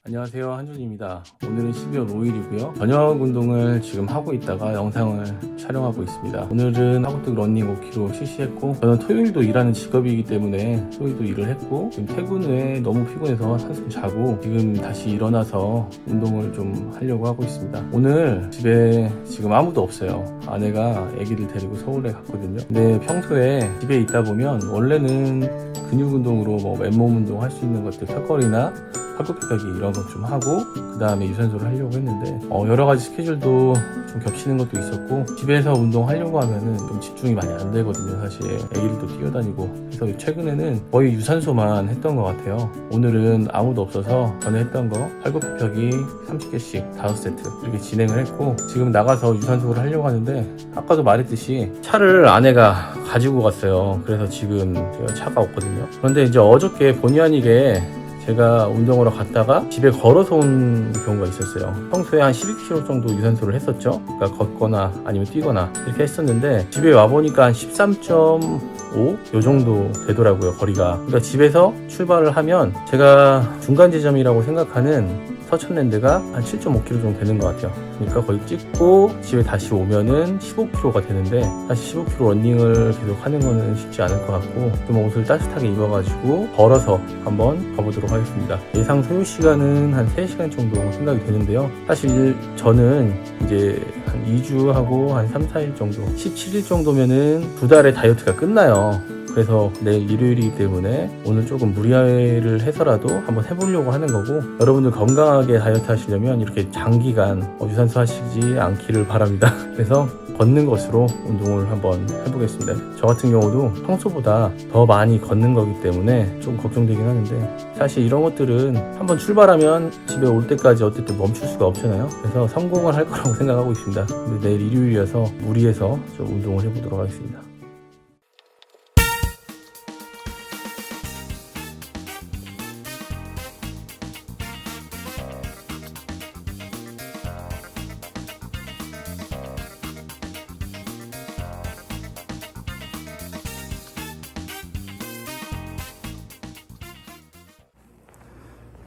안녕하세요, 한준입니다. 오늘은 12월 5일이고요. 저녁 운동을 지금 하고 있다가 영상을 촬영하고 있습니다. 오늘은 하구뚝 러닝 5km 실시했고, 저는 토요일도 일하는 직업이기 때문에 토요일도 일을 했고, 지금 퇴근 후에 너무 피곤해서 한숨 자고 지금 다시 일어나서 운동을 좀 하려고 하고 있습니다. 오늘 집에 지금 아무도 없어요. 아내가 아기를 데리고 서울에 갔거든요. 근데 평소에 집에 있다 보면 원래는 근육 운동으로 뭐 맨몸 운동 할 수 있는 것들, 턱걸이나 팔굽혀펴기 이런 것 좀 하고 그 다음에 유산소를 하려고 했는데 여러 가지 스케줄도 좀 겹치는 것도 있었고, 집에서 운동하려고 하면은 좀 집중이 많이 안 되거든요. 사실 애기들도 뛰어다니고. 그래서 최근에는 거의 유산소만 했던 것 같아요. 오늘은 아무도 없어서 전에 했던 거 팔굽혀펴기 30개씩 5세트 이렇게 진행을 했고, 지금 나가서 유산소를 하려고 하는데, 아까도 말했듯이 차를 아내가 가지고 갔어요. 그래서 지금 제가 차가 없거든요. 그런데 이제 어저께 본의 아니게 제가 운동하러 갔다가 집에 걸어서 온 경우가 있었어요. 평소에 한 12km 정도 유산소를 했었죠. 그러니까 걷거나 아니면 뛰거나 이렇게 했었는데, 집에 와보니까 한 13.5? 요 정도 되더라고요, 거리가. 그러니까 집에서 출발을 하면 제가 중간 지점이라고 생각하는 서천랜드가 한 7.5km 정도 되는 것 같아요. 그러니까 거의 찍고 집에 다시 오면은 15km가 되는데, 다시 15km 러닝을 계속 하는 거는 쉽지 않을 것 같고, 좀 옷을 따뜻하게 입어가지고 걸어서 한번 가보도록 하겠습니다. 예상 소요 시간은 한 3시간 정도 생각이 되는데요. 사실 저는 이제 한 2주 하고 한 3, 4일 정도, 17일 정도면은 2달의 다이어트가 끝나요. 그래서 내일 일요일이기 때문에 오늘 조금 무리를 해서라도 한번 해보려고 하는 거고, 여러분들 건강하게 다이어트 하시려면 이렇게 장기간 유산소 하시지 않기를 바랍니다. 그래서 걷는 것으로 운동을 한번 해보겠습니다. 저 같은 경우도 평소보다 더 많이 걷는 거기 때문에 좀 걱정되긴 하는데, 사실 이런 것들은 한번 출발하면 집에 올 때까지 어쨌든 멈출 수가 없잖아요. 그래서 성공을 할 거라고 생각하고 있습니다. 근데 내일 일요일이어서 무리해서 좀 운동을 해보도록 하겠습니다.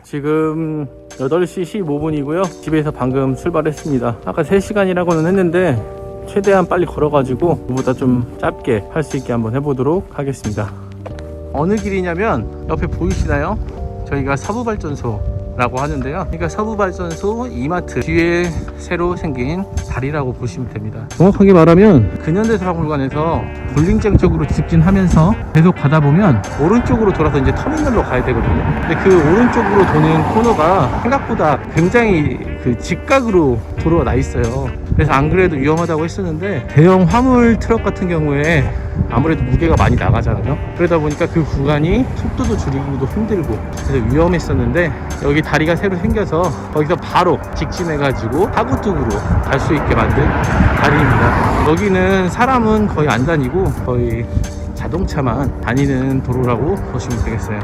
지금 8시 15분이고요. 집에서 방금 출발했습니다. 아까 3시간이라고는 했는데 최대한 빨리 걸어가지고 그보다 좀 짧게 할 수 있게 한번 해보도록 하겠습니다. 어느 길이냐면 옆에 보이시나요? 저희가 서부발전소라고 하는데요. 그러니까 서부발전소 이마트 뒤에 새로 생긴 다리라고 보시면 됩니다. 정확하게 말하면 근현대사박물관에서 볼링장 쪽으로 직진하면서 계속 가다 보면 오른쪽으로 돌아서 이제 터미널로 가야 되거든요. 근데 그 오른쪽으로 도는 코너가 생각보다 굉장히 직각으로 도로가 나 있어요. 그래서 안 그래도 위험하다고 했었는데, 대형 화물 트럭 같은 경우에 아무래도 무게가 많이 나가잖아요. 그러다 보니까 그 구간이 속도도 줄이기도 힘들고 그래서 위험했었는데, 여기 다리가 새로 생겨서 거기서 바로 직진해가지고 하구뚝으로 갈 수 있게 만든 다리입니다. 여기는 사람은 거의 안 다니고 거의 자동차만 다니는 도로라고 보시면 되겠어요.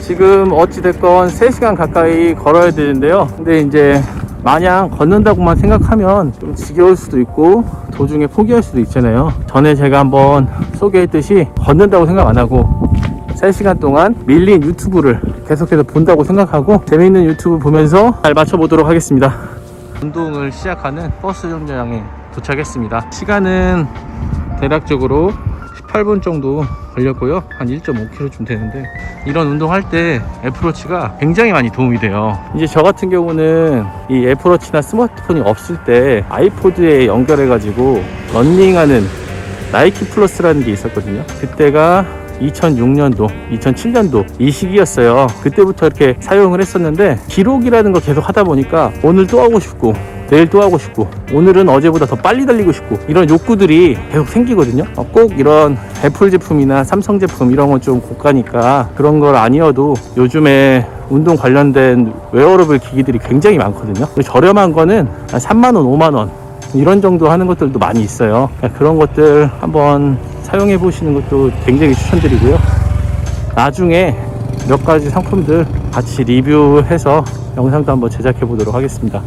지금 어찌됐건 3시간 가까이 걸어야 되는데요. 근데 이제 마냥 걷는다고만 생각하면 좀 지겨울 수도 있고 도중에 포기할 수도 있잖아요. 전에 제가 한번 소개했듯이 걷는다고 생각 안 하고 3시간 동안 밀린 유튜브를 계속해서 본다고 생각하고 재미있는 유튜브 보면서 잘 맞춰보도록 하겠습니다. 운동을 시작하는 버스 정류장에 도착했습니다. 시간은 대략적으로 18분 정도 걸렸고요. 한 1.5km쯤 되는데, 이런 운동할 때 애플워치가 굉장히 많이 도움이 돼요. 이제 저 같은 경우는 이 애플워치나 스마트폰이 없을 때 아이포드에 연결해 가지고 러닝하는 나이키 플러스라는 게 있었거든요. 그때가 2006년도, 2007년도 이 시기였어요. 그때부터 이렇게 사용을 했었는데, 기록이라는 걸 계속 하다 보니까 오늘 또 하고 싶고 내일 또 하고 싶고 오늘은 어제보다 더 빨리 달리고 싶고 이런 욕구들이 계속 생기거든요. 꼭 이런 애플 제품이나 삼성 제품 이런 건 좀 고가니까 그런 걸 아니어도 요즘에 운동 관련된 웨어러블 기기들이 굉장히 많거든요. 저렴한 거는 3만원, 5만원 이런 정도 하는 것들도 많이 있어요. 그런 것들 한번 사용해 보시는 것도 굉장히 추천드리고요. 나중에 몇 가지 상품들 같이 리뷰해서 영상도 한번 제작해 보도록 하겠습니다.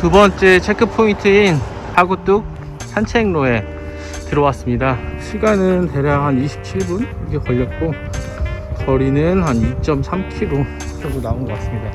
두 번째 체크 포인트인 하구뚝 산책로에 들어왔습니다. 시간은 대략 한 27분 이렇게 걸렸고 거리는 한 2.3km 정도 나온 것 같습니다.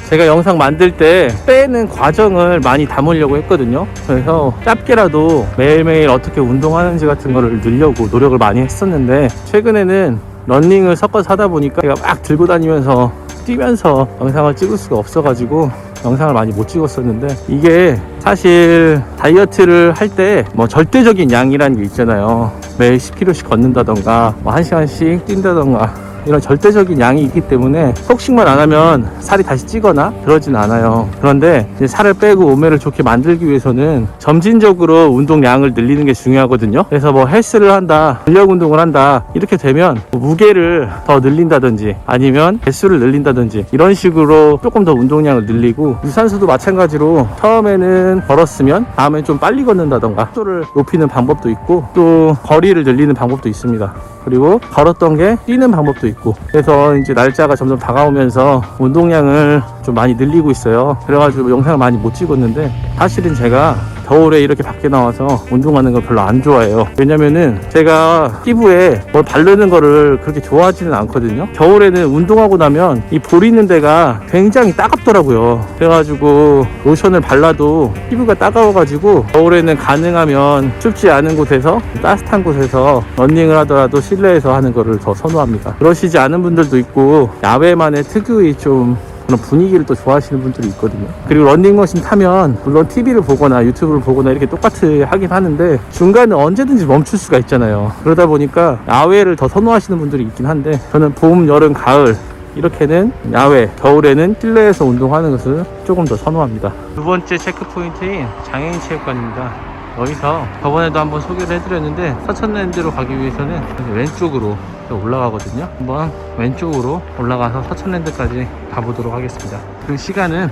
제가 영상 만들 때 빼는 과정을 많이 담으려고 했거든요. 그래서 짧게라도 매일매일 어떻게 운동하는지 같은 거를 넣으려고 노력을 많이 했었는데, 최근에는 러닝을 섞어서 하다 보니까 제가 막 들고 다니면서 뛰면서 영상을 찍을 수가 없어가지고 영상을 많이 못 찍었었는데, 이게 사실 다이어트를 할 때 뭐 절대적인 양이라는 게 있잖아요. 매일 10km씩 걷는다던가 뭐 1시간씩 뛴다던가 이런 절대적인 양이 있기 때문에 폭식만 안 하면 살이 다시 찌거나 그러진 않아요. 그런데 이제 살을 빼고 몸매를 좋게 만들기 위해서는 점진적으로 운동량을 늘리는 게 중요하거든요. 그래서 뭐 헬스를 한다, 근력 운동을 한다 이렇게 되면 뭐 무게를 더 늘린다든지 아니면 개수를 늘린다든지 이런 식으로 조금 더 운동량을 늘리고, 유산소도 마찬가지로 처음에는 걸었으면 다음엔 좀 빨리 걷는다던가 속도를 높이는 방법도 있고, 또 거리를 늘리는 방법도 있습니다. 그리고 걸었던 게 뛰는 방법도 있고, 그래서 이제 날짜가 점점 다가오면서 운동량을 좀 많이 늘리고 있어요. 그래가지고 영상을 많이 못 찍었는데, 사실은 제가 겨울에 이렇게 밖에 나와서 운동하는 걸 별로 안 좋아해요. 왜냐면은 제가 피부에 뭘 바르는 거를 그렇게 좋아하지는 않거든요. 겨울에는 운동하고 나면 이 볼 있는 데가 굉장히 따갑더라고요. 그래가지고 로션을 발라도 피부가 따가워가지고 겨울에는 가능하면 춥지 않은 곳에서, 따뜻한 곳에서 러닝을 하더라도 실내에서 하는 거를 더 선호합니다. 그러시지 않은 분들도 있고, 야외만의 특유의 좀 그런 분위기를 또 좋아하시는 분들이 있거든요. 그리고 런닝머신 타면 물론 TV를 보거나 유튜브를 보거나 이렇게 똑같이 하긴 하는데, 중간에 언제든지 멈출 수가 있잖아요. 그러다 보니까 야외를 더 선호하시는 분들이 있긴 한데, 저는 봄, 여름, 가을 이렇게는 야외, 겨울에는 실내에서 운동하는 것을 조금 더 선호합니다. 두 번째 체크 포인트인 장애인 체육관입니다. 여기서 저번에도 한번 소개를 해드렸는데, 서천랜드로 가기 위해서는 왼쪽으로 올라가거든요. 한번 왼쪽으로 올라가서 서천랜드까지 가보도록 하겠습니다. 그 시간은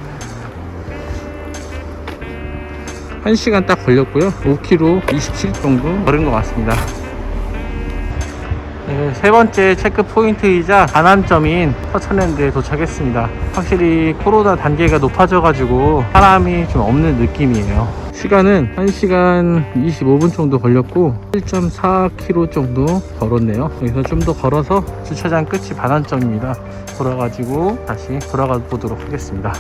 1시간 딱 걸렸고요. 5km 27 정도 걸은 것 같습니다. 네, 세 번째 체크 포인트이자 반환점인 서천랜드에 도착했습니다. 확실히 코로나 단계가 높아져 가지고 사람이 좀 없는 느낌이에요. 시간은 1시간 25분 정도 걸렸고 1.4km 정도 걸었네요. 여기서 좀 더 걸어서 주차장 끝이 반환점입니다. 돌아가지고 다시 돌아가 보도록 하겠습니다.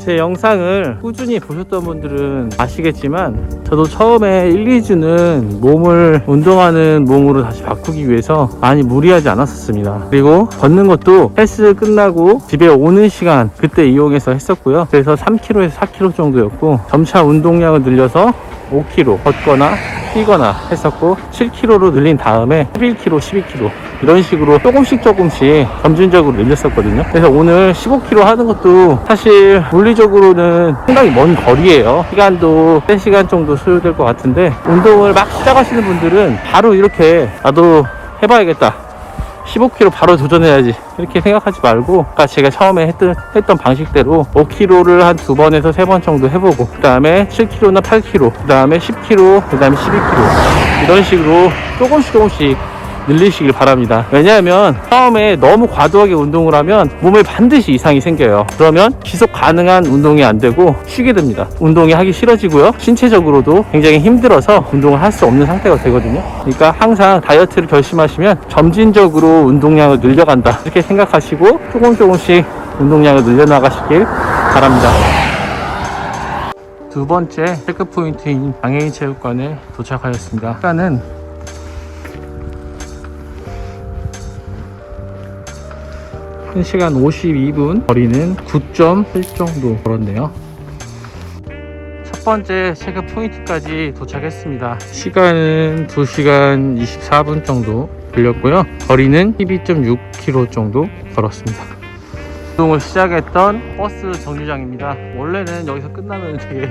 제 영상을 꾸준히 보셨던 분들은 아시겠지만, 저도 처음에 1, 2주는 몸을 운동하는 몸으로 다시 바꾸기 위해서 많이 무리하지 않았었습니다. 그리고 걷는 것도 헬스 끝나고 집에 오는 시간 그때 이용해서 했었고요. 그래서 3km에서 4km 정도였고, 점차 운동량을 늘려서 5km 걷거나 뛰거나 했었고, 7km로 늘린 다음에 11km, 12km 이런 식으로 조금씩 점진적으로 늘렸었거든요. 그래서 오늘 15km 하는 것도 사실 물리적으로는 상당히 먼 거리예요. 시간도 3시간 정도 소요될 것 같은데, 운동을 막 시작하시는 분들은 바로 이렇게 나도 해봐야겠다, 15km 바로 도전해야지 이렇게 생각하지 말고, 아까 제가 처음에 했던 방식대로 5km를 한 2번에서 3번 정도 해보고, 그 다음에 7km나 8km, 그 다음에 10km, 그 다음에 12km 이런 식으로 조금씩 늘리시길 바랍니다. 왜냐하면 처음에 너무 과도하게 운동을 하면 몸에 반드시 이상이 생겨요. 그러면 지속 가능한 운동이 안 되고 쉬게 됩니다. 운동이 하기 싫어지고요, 신체적으로도 굉장히 힘들어서 운동을 할 수 없는 상태가 되거든요. 그러니까 항상 다이어트를 결심하시면 점진적으로 운동량을 늘려간다 이렇게 생각하시고 조금씩 운동량을 늘려나가시길 바랍니다. 두 번째 체크 포인트인 장애인 체육관에 도착하였습니다. 시간은 1시간 52분, 거리는 9.1 정도 걸었네요. 첫 번째 체크 포인트까지 도착했습니다. 시간은 2시간 24분 정도 걸렸고요. 거리는 12.6km 정도 걸었습니다. 운동을 시작했던 버스 정류장입니다. 원래는 여기서 끝나면 되게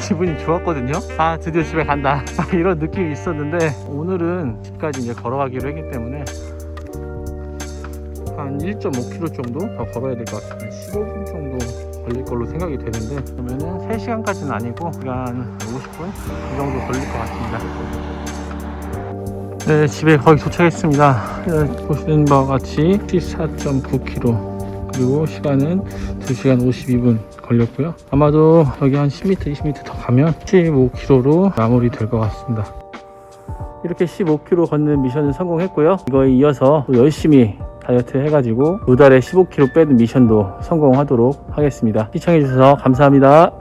기분이 좋았거든요. 아, 드디어 집에 간다 이런 느낌이 있었는데, 오늘은 집까지 이제 걸어가기로 했기 때문에 한 1.5km 정도 더 걸어야 될 것 같아요. 15분 정도 걸릴 걸로 생각이 되는데, 그러면은 3시간까지는 아니고 시간 50분 이 정도 걸릴 것 같습니다. 네, 집에 거의 도착했습니다. 보시는 바와 같이 14.9km 그리고 시간은 2시간 52분 걸렸고요. 아마도 여기 한 10m, 20m 더 가면 15km로 마무리 될 것 같습니다. 이렇게 15km 걷는 미션은 성공했고요. 이거에 이어서 또 열심히 다이어트 해가지고 2달에 15kg 빼는 미션도 성공하도록 하겠습니다. 시청해주셔서 감사합니다.